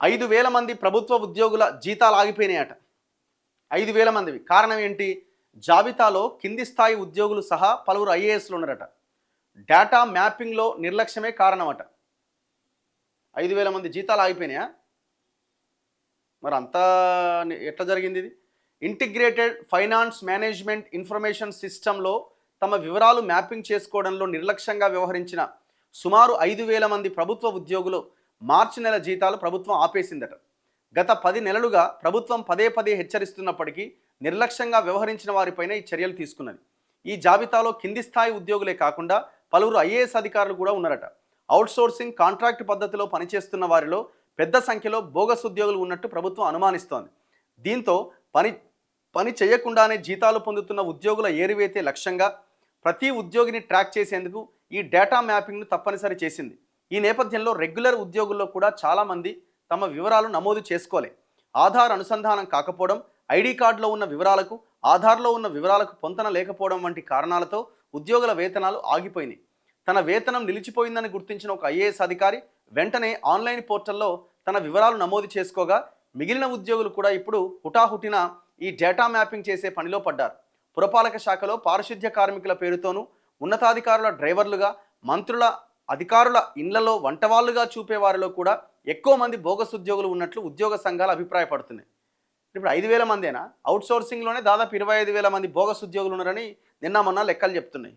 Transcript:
5,000 మంది ప్రభుత్వ ఉద్యోగుల జీతాలు ఆగిపోయినాయట. 5,000 మందివి. కారణం ఏంటి? జాబితాలో కింది స్థాయి ఉద్యోగులు సహా పలువురు ఐఏఎస్లు ఉన్నారట. డేటా మ్యాపింగ్లో నిర్లక్ష్యమే కారణమట. 5,000 మంది జీతాలు ఆగిపోయినాయా? మరి అంతా ఎట్లా జరిగింది ఇది? ఇంటిగ్రేటెడ్ ఫైనాన్స్ మేనేజ్మెంట్ ఇన్ఫర్మేషన్ సిస్టంలో తమ వివరాలు మ్యాపింగ్ చేసుకోవడంలో నిర్లక్ష్యంగా వ్యవహరించిన సుమారు 5,000 మంది ప్రభుత్వ ఉద్యోగులు మార్చి నెల జీతాలు ప్రభుత్వం ఆపేసిందట. గత 10 నెలలుగా ప్రభుత్వం పదే పదే హెచ్చరిస్తున్నప్పటికీ నిర్లక్ష్యంగా వ్యవహరించిన వారిపైన ఈ చర్యలు తీసుకున్నది. ఈ జాబితాలో కింది స్థాయి ఉద్యోగులే కాకుండా పలువురు ఐఏఎస్ అధికారులు కూడా ఉన్నారట. అవుట్సోర్సింగ్ కాంట్రాక్ట్ పద్ధతిలో పనిచేస్తున్న వారిలో పెద్ద సంఖ్యలో బోగస్ ఉద్యోగులు ఉన్నట్టు ప్రభుత్వం అనుమానిస్తోంది. దీంతో పని చేయకుండానే జీతాలు పొందుతున్న ఉద్యోగుల ఏరివేతే లక్ష్యంగా ప్రతి ఉద్యోగిని ట్రాక్ చేసేందుకు ఈ డేటా మ్యాపింగ్ను తప్పనిసరి చేసింది. ఈ నేపథ్యంలో రెగ్యులర్ ఉద్యోగుల్లో కూడా చాలామంది తమ వివరాలు నమోదు చేసుకోలే. ఆధార్ అనుసంధానం కాకపోవడం, ఐడి కార్డులో ఉన్న వివరాలకు ఆధార్లో ఉన్న వివరాలకు పొంతన లేకపోవడం వంటి కారణాలతో ఉద్యోగుల వేతనాలు ఆగిపోయినాయి. తన వేతనం నిలిచిపోయిందని గుర్తించిన ఒక ఐఏఎస్ అధికారి వెంటనే ఆన్లైన్ పోర్టల్లో తన వివరాలు నమోదు చేసుకోగా మిగిలిన ఉద్యోగులు కూడా ఇప్పుడు హుటాహుటిన ఈ డేటా మ్యాపింగ్ చేసే పనిలో పడ్డారు. పురపాలక శాఖలో పారిశుద్ధ్య కార్మికుల పేరుతోనూ, ఉన్నతాధికారుల డ్రైవర్లుగా, మంత్రుల అధికారుల ఇండ్లలో వంటవాళ్లుగా చూపే వారిలో కూడా ఎక్కువ మంది బోగస్ ఉద్యోగులు ఉన్నట్లు ఉద్యోగ సంఘాలు అభిప్రాయపడుతున్నాయి. ఇప్పుడు 5,000 మందేనా? అవుట్సోర్సింగ్లోనే దాదాపు 25,000 మంది బోగస్ ఉద్యోగులు ఉన్నారని నిన్న మొన్న లెక్కలు చెప్తున్నాయి.